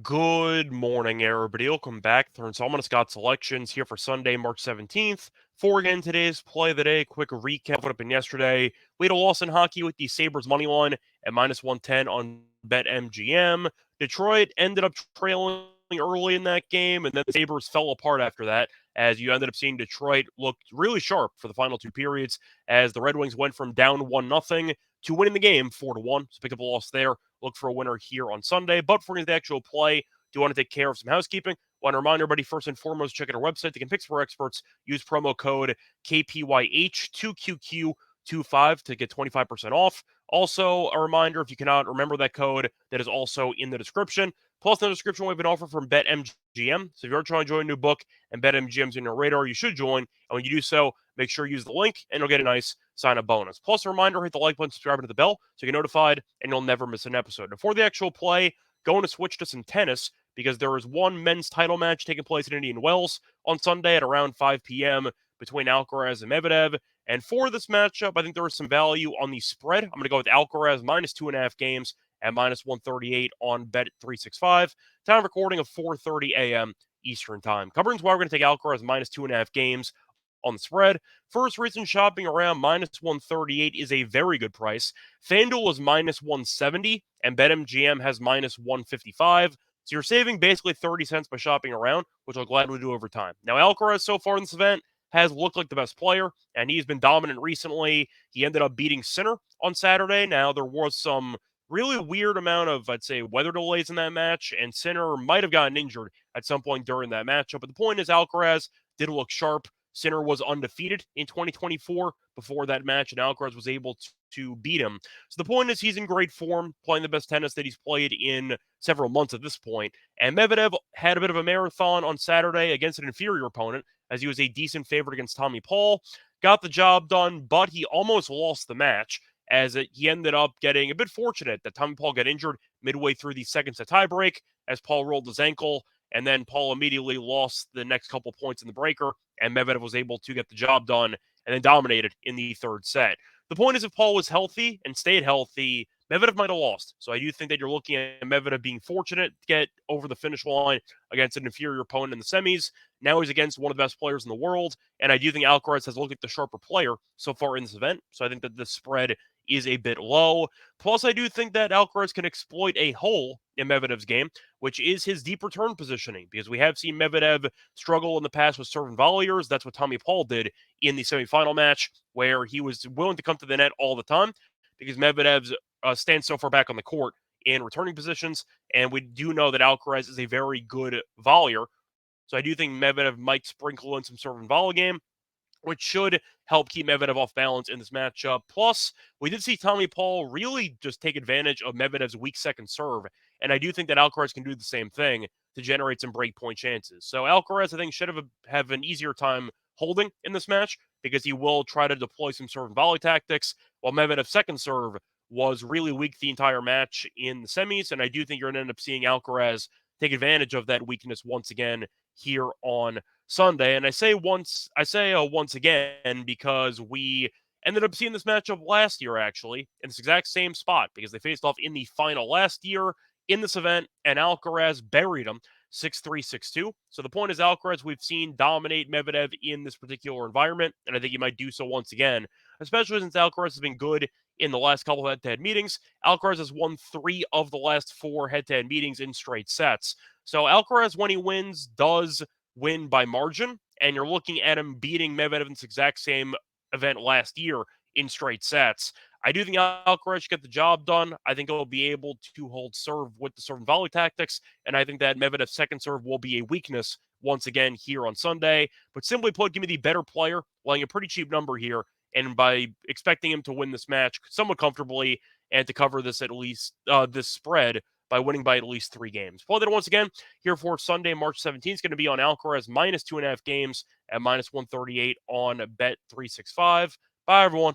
Good morning, everybody. Welcome back to Installment of Scott Selections here for Sunday, March 17th. For again today's play of the day, quick recap of what happened yesterday. We had a loss in hockey with the Sabres money line at minus 110 on BetMGM. Detroit ended up trailing early in that game, and then the Sabres fell apart after that, as you ended up seeing Detroit look really sharp for the final two periods, as the Red Wings went from down 1-0 to winning the game 4-1. So pick up a loss there. Look for a winner here on Sunday. But for the actual play, do you want to take care of some housekeeping? Want to remind everybody, first and foremost, check out our website. They can pick for experts. Use promo code KPYH2QQ25 to get 25% off. Also, a reminder, if you cannot remember that code, that is also in the description. Plus, in the description, we have an offer from BetMGM. So if you're trying to join a new book and BetMGM's in your radar, you should join. And when you do so, make sure you use the link, and you'll get a nice sign-up bonus. Plus, a reminder, hit the like button, subscribe to the bell, so you get notified, and you'll never miss an episode. Before the actual play, going to switch to some tennis, because there is one men's title match taking place in Indian Wells on Sunday at around 5 p.m. between Alcaraz and Medvedev. And for this matchup, I think there is some value on the spread. I'm going to go with Alcaraz minus 2.5 games at minus 138 on Bet365. Time of recording of 4:30 a.m. Eastern Time. Covering why we're going to take Alcaraz minus 2.5 games on the spread. First reason shopping around minus 138 is a very good price. FanDuel is minus 170 and BetMGM has minus 155. So you're saving basically 30 cents by shopping around, which I'll gladly do over time. Now, Alcaraz so far in this event has looked like the best player, and he's been dominant recently. He ended up beating Sinner on Saturday. Now, there was some really weird amount of, I'd say, weather delays in that match, and Sinner might have gotten injured at some point during that matchup. But the point is, Alcaraz did look sharp. Sinner was undefeated in 2024 before that match, and Alcaraz was able to beat him. So the point is he's in great form, playing the best tennis that he's played in several months at this point. And Medvedev had a bit of a marathon on Saturday against an inferior opponent, as he was a decent favorite against Tommy Paul. Got the job done, but he almost lost the match, as he ended up getting a bit fortunate that Tommy Paul got injured midway through the second set tiebreak, as Paul rolled his ankle, and then Paul immediately lost the next couple points in the breaker, and Medvedev was able to get the job done and then dominated in the third set. The point is, if Paul was healthy and stayed healthy, Medvedev might have lost. So I do think that you're looking at Medvedev being fortunate to get over the finish line against an inferior opponent in the semis. Now he's against one of the best players in the world, and I do think Alcaraz has looked like the sharper player so far in this event. So I think that the spread is a bit low. Plus, I do think that Alcaraz can exploit a hole in Medvedev's game, which is his deep return positioning, because we have seen Medvedev struggle in the past with serve and volleyers. That's what Tommy Paul did in the semifinal match, where he was willing to come to the net all the time, because Medvedev stands so far back on the court in returning positions, and we do know that Alcaraz is a very good volleyer. So I do think Medvedev might sprinkle in some serve and volley game, which should help keep Medvedev off balance in this matchup. Plus, we did see Tommy Paul really just take advantage of Medvedev's weak second serve, and I do think that Alcaraz can do the same thing to generate some breakpoint chances. So Alcaraz, I think, should have an easier time holding in this match, because he will try to deploy some serve and volley tactics, while Medvedev's second serve was really weak the entire match in the semis, and I do think you're going to end up seeing Alcaraz take advantage of that weakness once again here on Sunday. And I say once again because we ended up seeing this matchup last year, actually, in this exact same spot, because they faced off in the final last year in this event, and Alcaraz buried him 6-3, 6-2. So the point is, Alcaraz, we've seen dominate Medvedev in this particular environment, and I think he might do so once again, especially since Alcaraz has been good in the last couple of head-to-head meetings. Alcaraz has won 3 of the last 4 head-to-head meetings in straight sets. So Alcaraz, when he wins, does win by margin, and you're looking at him beating Medvedev in this exact same event last year in straight sets. I do think Alcaraz should get the job done. I think he'll be able to hold serve with the serve and volley tactics, and I think that Medvedev's second serve will be a weakness once again here on Sunday. But simply put, give me the better player, laying a pretty cheap number here, and by expecting him to win this match somewhat comfortably and to cover this at least this spread by winning by at least 3 games. Play that once again here for Sunday, March 17th. It's going to be on Alcaraz minus 2.5 games at minus 138 on Bet365. Bye, everyone.